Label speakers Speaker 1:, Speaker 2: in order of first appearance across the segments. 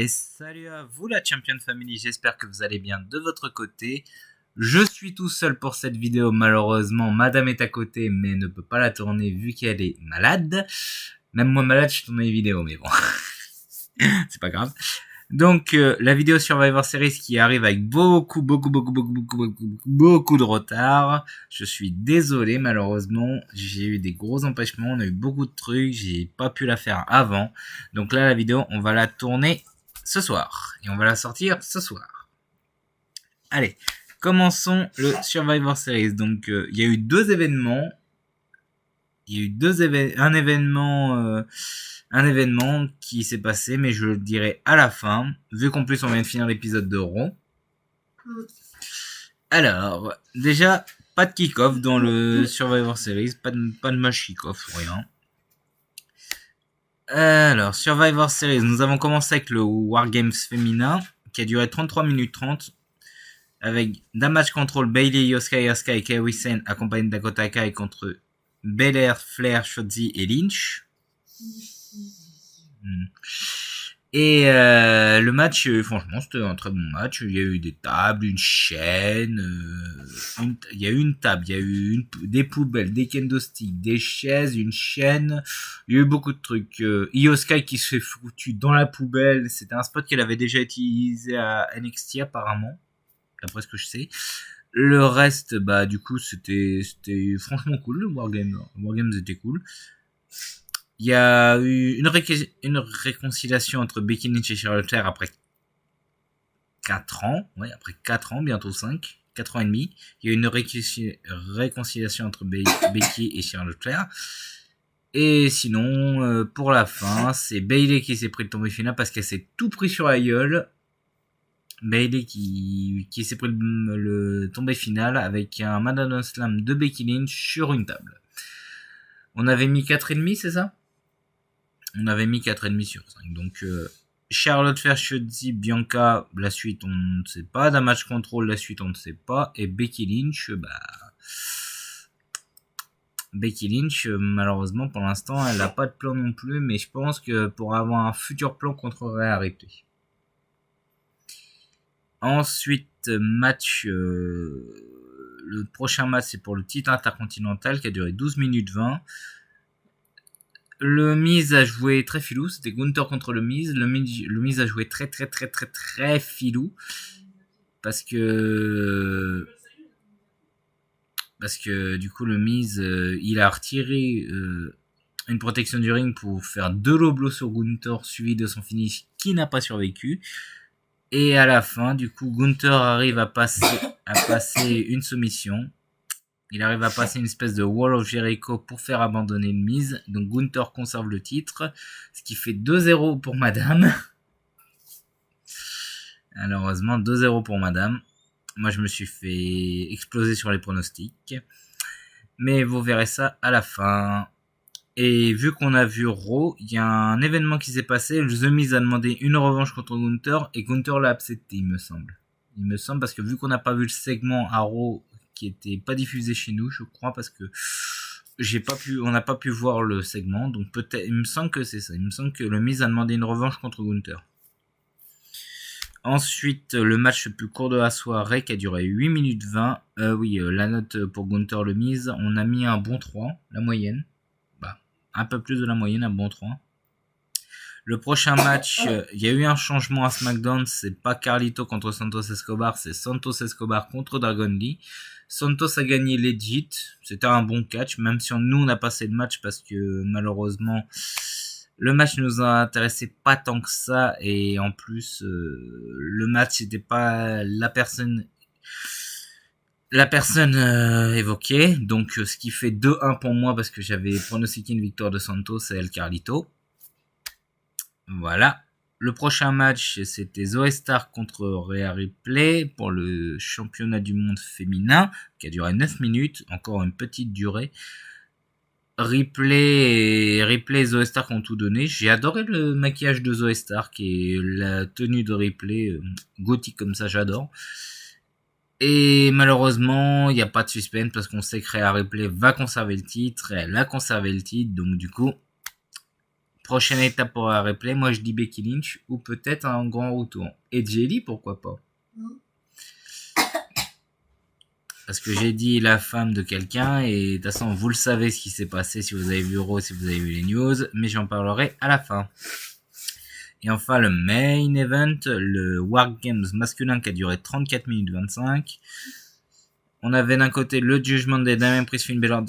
Speaker 1: Et salut à vous la Champion Family, j'espère que vous allez bien de votre côté. Je suis tout seul pour cette vidéo, malheureusement madame est à côté mais ne peut pas la tourner vu qu'elle est malade. Même moi malade je tourne les vidéos mais bon, c'est pas grave. Donc la vidéo Survivor Series qui arrive avec beaucoup de retard. Je suis désolé malheureusement, j'ai eu des gros empêchements, on a eu beaucoup de trucs, j'ai pas pu la faire avant. Donc là la vidéo on va la tourner ce soir et on va la sortir ce soir. Allez, commençons le Survivor Series. Donc il y a eu deux événements. Il y a eu un événement qui s'est passé, mais je le dirai à la fin, vu qu'en plus on vient de finir l'épisode de Raw. Alors, déjà, pas de kick-off dans le Survivor Series, pas de match kick-off, rien. Alors, Survivor Series, nous avons commencé avec le Wargames féminin, qui a duré 33 minutes 30, avec Damage Control, Bayley, Yosuke Asuka et Kairi Sane, accompagné de Dakota Kai contre Belair, Flair, Shotzi et Lynch. Et le match, franchement, c'était un très bon match. Il y a eu des tables, une chaîne, il y a eu une table, il y a eu des poubelles, des candlesticks, des chaises, une chaîne. Il y a eu beaucoup de trucs. Io Sky qui se fait foutu dans la poubelle. C'était un spot qu'elle avait déjà utilisé à NXT apparemment, d'après ce que je sais. Le reste, bah du coup, c'était franchement cool. Le Wargames était cool. Il y a eu une réconciliation entre Becky Lynch et Charlotte Flair après 4 ans. Ouais, après 4 ans, bientôt 5. 4 ans et demi. Il y a eu une réconciliation entre Becky et Charlotte Flair. Et sinon, pour la fin, c'est Bayley qui s'est pris le tombé final parce qu'elle s'est tout pris sur la gueule. Bayley qui s'est pris le tombé final avec un Madonna Slam de Becky Lynch sur une table. On avait mis 4,5, c'est ça? On avait mis 4,5 sur 5. Donc, Charlotte Flair, Shotzi, Bianca, la suite, on ne sait pas. Damage Control, la suite, on ne sait pas. Et Becky Lynch, malheureusement, pour l'instant, elle n'a pas de plan non plus. Mais je pense que pour avoir un futur plan contre Rhea Ripley. Ensuite, match... le prochain match, c'est pour le titre intercontinental qui a duré 12 minutes 20. Le Miz a joué très filou, c'était Gunther contre le Miz. Le Miz a joué très filou. Parce que du coup le Miz, il a retiré une protection du ring pour faire 2 low blows sur Gunther suivi de son finish qui n'a pas survécu. Et à la fin, du coup, Gunther arrive à passer une soumission. Il arrive à passer une espèce de Wall of Jericho pour faire abandonner le Miz. Donc Gunther conserve le titre. Ce qui fait 2-0 pour madame. Malheureusement, 2-0 pour madame. Moi, je me suis fait exploser sur les pronostics. Mais vous verrez ça à la fin. Et vu qu'on a vu Raw, il y a un événement qui s'est passé. The Miz a demandé une revanche contre Gunther. Et Gunther l'a accepté, il me semble. Il me semble parce que vu qu'on n'a pas vu le segment à Raw qui était pas diffusé chez nous, je crois, parce que on n'a pas pu voir le segment, donc peut-être, il me semble que c'est ça, il me semble que le Miz a demandé une revanche contre Gunther. Ensuite, le match le plus court de la soirée qui a duré 8 minutes 20, la note pour Gunther le Miz, on a mis un bon 3, la moyenne, un peu plus de la moyenne, un bon 3. Le prochain match, il y a eu un changement à SmackDown, c'est pas Carlito contre Santos Escobar, c'est Santos Escobar contre Dragon Lee. Santos a gagné legit, c'était un bon catch, même si nous on a passé le match parce que malheureusement le match nous a intéressé pas tant que ça et en plus le match c'était pas la personne évoquée, donc ce qui fait 2-1 pour moi parce que j'avais pronostiqué une victoire de Santos et El Carlito. Voilà. Le prochain match, c'était Zoe Stark contre Rhea Ripley pour le championnat du monde féminin, qui a duré 9 minutes, encore une petite durée. Ripley et Zoe Stark ont tout donné. J'ai adoré le maquillage de Zoe Stark et la tenue de Ripley, gothique comme ça, j'adore. Et malheureusement, il n'y a pas de suspense parce qu'on sait que Rhea Ripley va conserver le titre, elle a conservé le titre, donc du coup, Prochaine étape pour un replay, moi je dis Becky Lynch ou peut-être un grand retour. Et Jelly, pourquoi pas? Parce que j'ai dit la femme de quelqu'un et de toute façon vous le savez ce qui s'est passé si vous avez vu Raw, si vous avez vu les news, mais j'en parlerai à la fin. Et enfin le main event, le War Games masculin qui a duré 34 minutes 25. On avait d'un côté le Judgment Day, Damien Priest, Finn Balor,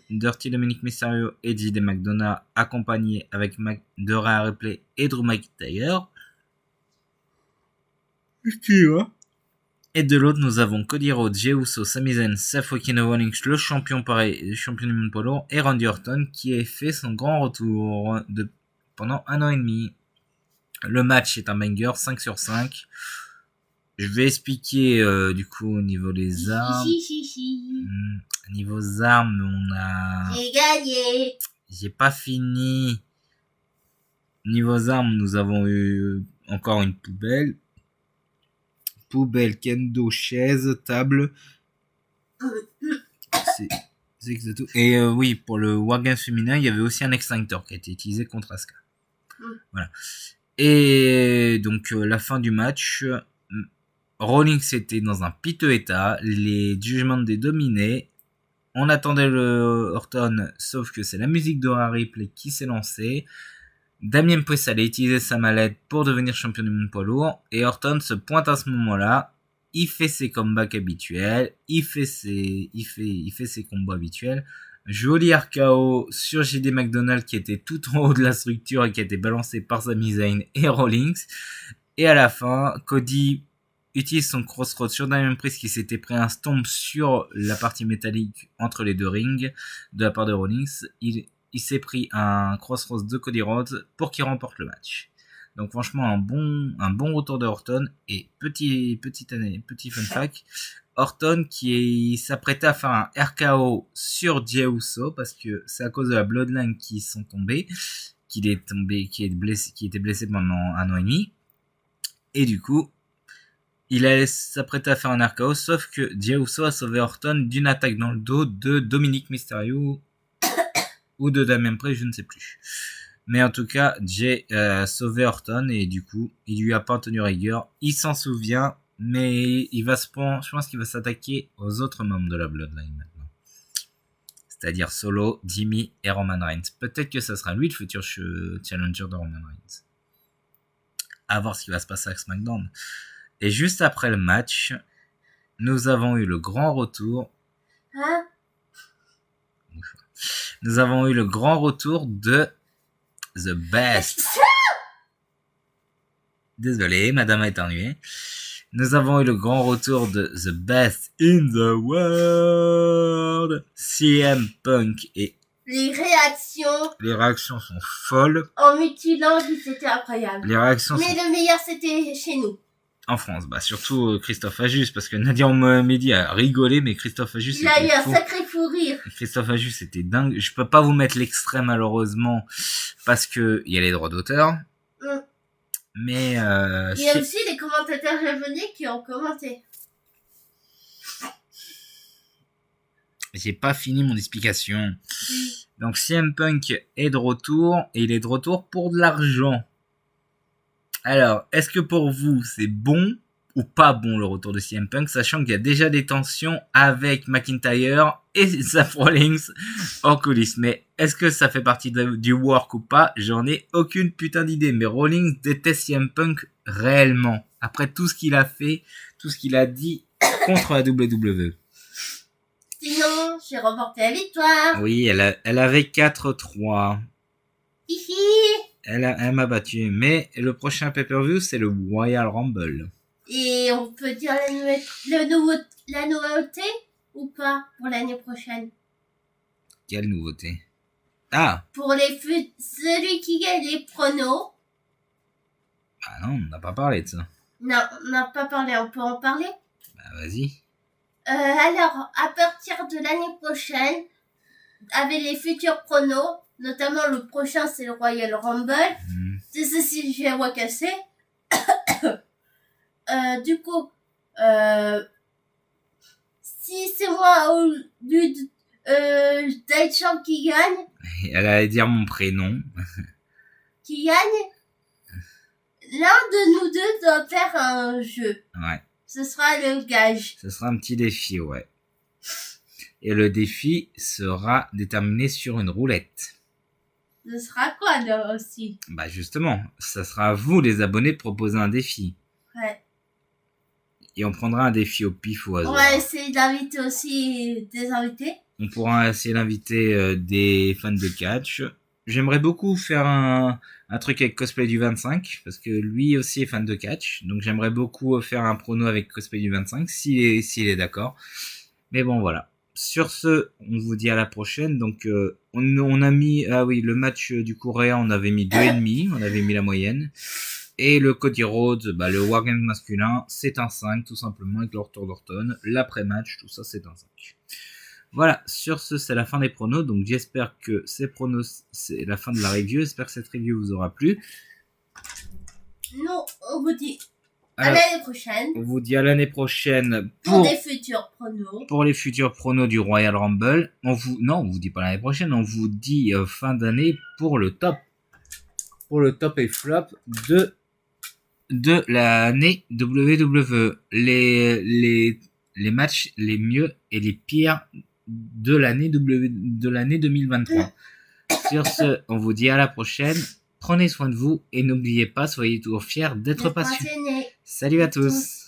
Speaker 1: Dirty Dominic Mysterio et JD McDonagh, accompagné avec de Rhea Ripley et Drew McIntyre. Et de l'autre, nous avons Cody Rhodes, Jey Uso, Sami Zayn, Seth Rollins, le champion du monde poids lourd, et Randy Orton qui a fait son grand retour pendant 1 an et demi. Le match est un banger, 5 sur 5. Je vais expliquer du coup au niveau des armes. Niveau armes, on a...
Speaker 2: J'ai gagné.
Speaker 1: J'ai pas fini. Niveau armes, nous avons eu encore une poubelle. Poubelle, kendo, chaise, table. C'est exact. Et oui, pour le Wargames féminin, il y avait aussi un extincteur qui a été utilisé contre Asuka. Voilà. Et donc la fin du match, Rollins était dans un piteux état, les Judgment Day dominaient. On attendait le Orton, sauf que c'est la musique de Rhea Ripley qui s'est lancée. Damien Priest allait utiliser sa mallette pour devenir champion du monde poids lourd, et Orton se pointe à ce moment-là. Il fait ses comebacks habituels, il fait ses combos habituels. Joli RKO sur JD McDonagh qui était tout en haut de la structure et qui a été balancé par Sami Zayn et Rollins. Et à la fin, Cody utilise son crossroads sur Damien Priest qui s'était pris un stomp sur la partie métallique entre les deux rings de la part de Rollins. Il s'est pris un crossroads de Cody Rhodes pour qu'il remporte le match. Donc franchement un bon retour de Orton. Et petit fun fact, Orton qui s'apprêtait à faire un RKO sur Jey Uso parce que c'est à cause de la Bloodline qui sont tombés, qui était blessé pendant 1 an et demi. Et du coup, il allait s'apprêter à faire un RKO, sauf que Jey Uso a sauvé Orton d'une attaque dans le dos de Dominic Mysterio ou de Damien Priest, je ne sais plus. Mais en tout cas, Jey a sauvé Orton et du coup, il lui a pas tenu rigueur. Il s'en souvient, mais je pense qu'il va s'attaquer aux autres membres de la Bloodline maintenant. C'est-à-dire Solo, Jimmy et Roman Reigns. Peut-être que ça sera lui le futur challenger de Roman Reigns. À voir ce qui va se passer avec SmackDown. Et juste après le match, nous avons eu le grand retour. Nous avons eu le grand retour de The Best. Désolé, madame a éternué. Nous avons eu le grand retour de The Best in the World, CM Punk, et
Speaker 2: les réactions
Speaker 1: sont folles.
Speaker 2: En mutilant, c'était incroyable.
Speaker 1: Les réactions
Speaker 2: mais le meilleur, c'était chez nous.
Speaker 1: En France, surtout Christophe Ajus, parce que Nadia Mohamedi a rigolé, mais Christophe Ajus...
Speaker 2: Il a eu un sacré fou rire.
Speaker 1: Christophe Ajus, c'était dingue. Je peux pas vous mettre l'extrait, malheureusement, parce que il y a les droits d'auteur. Mais...
Speaker 2: il y a aussi les commentateurs japonais qui ont commenté.
Speaker 1: J'ai pas fini mon explication. Donc CM Punk est de retour, et il est de retour pour de l'argent. Alors, est-ce que pour vous, c'est bon ou pas bon le retour de CM Punk, sachant qu'il y a déjà des tensions avec McIntyre et Seth Rollins en coulisses. Mais est-ce que ça fait partie du work ou pas? J'en ai aucune putain d'idée. Mais Rollins déteste CM Punk réellement. Après tout ce qu'il a fait, tout ce qu'il a dit contre la WWE.
Speaker 2: Sinon, j'ai remporté la victoire.
Speaker 1: Oui, elle avait 4-3.
Speaker 2: Hihi.
Speaker 1: Elle m'a battu. Mais le prochain pay-per-view, c'est le Royal Rumble.
Speaker 2: Et on peut dire la nouveauté ou pas pour l'année prochaine?
Speaker 1: Quelle nouveauté? Ah!
Speaker 2: Pour celui qui gagne les pronos.
Speaker 1: Ah non, on n'a pas parlé de ça.
Speaker 2: Non, on n'a pas parlé. On peut en parler?
Speaker 1: Vas-y.
Speaker 2: Alors, à partir de l'année prochaine, avec les futurs pronos, notamment le prochain, c'est le Royal Rumble. C'est ceci, je vais recasser. Du coup, si c'est moi au lieu d'Aichan qui gagne.
Speaker 1: Elle allait dire mon prénom.
Speaker 2: qui gagne, l'un de nous deux doit faire un jeu.
Speaker 1: Ouais.
Speaker 2: Ce sera le gage.
Speaker 1: Ce sera un petit défi, ouais. Et le défi sera déterminé sur une roulette.
Speaker 2: Ce sera quoi là aussi?
Speaker 1: Bah justement, ça sera à vous les abonnés de proposer un défi.
Speaker 2: Ouais.
Speaker 1: Et on prendra un défi au pif ou au hasard.
Speaker 2: On va essayer d'inviter aussi des invités.
Speaker 1: On pourra essayer d'inviter des fans de catch. J'aimerais beaucoup faire un truc avec Cosplay du 25, parce que lui aussi est fan de catch. Donc j'aimerais beaucoup faire un prono avec Cosplay du 25, s'il est d'accord. Mais bon, voilà. Sur ce, on vous dit à la prochaine. Donc on a mis... Ah oui, le match du Coréen, on avait mis 2,5. On avait mis la moyenne. Et le Cody Rhodes, bah, le Wargame masculin, c'est un 5, tout simplement, avec le retour d'Orton. L'après-match, tout ça, c'est un 5. Voilà, sur ce, c'est la fin des pronos. Donc j'espère que ces pronos, c'est la fin de la review. J'espère que cette review vous aura plu.
Speaker 2: Nous, on vous dit à l'année prochaine.
Speaker 1: On vous dit à l'année prochaine
Speaker 2: pour des futurs pronos.
Speaker 1: Pour les futurs pronos du Royal Rumble. On vous dit pas l'année prochaine. On vous dit fin d'année pour le top. Pour le top et flop de l'année WWE. Les matchs les mieux et les pires de l'année 2023. Sur ce, on vous dit à la prochaine. Prenez soin de vous et n'oubliez pas, soyez toujours fiers d'être passionnés. Salut à tous.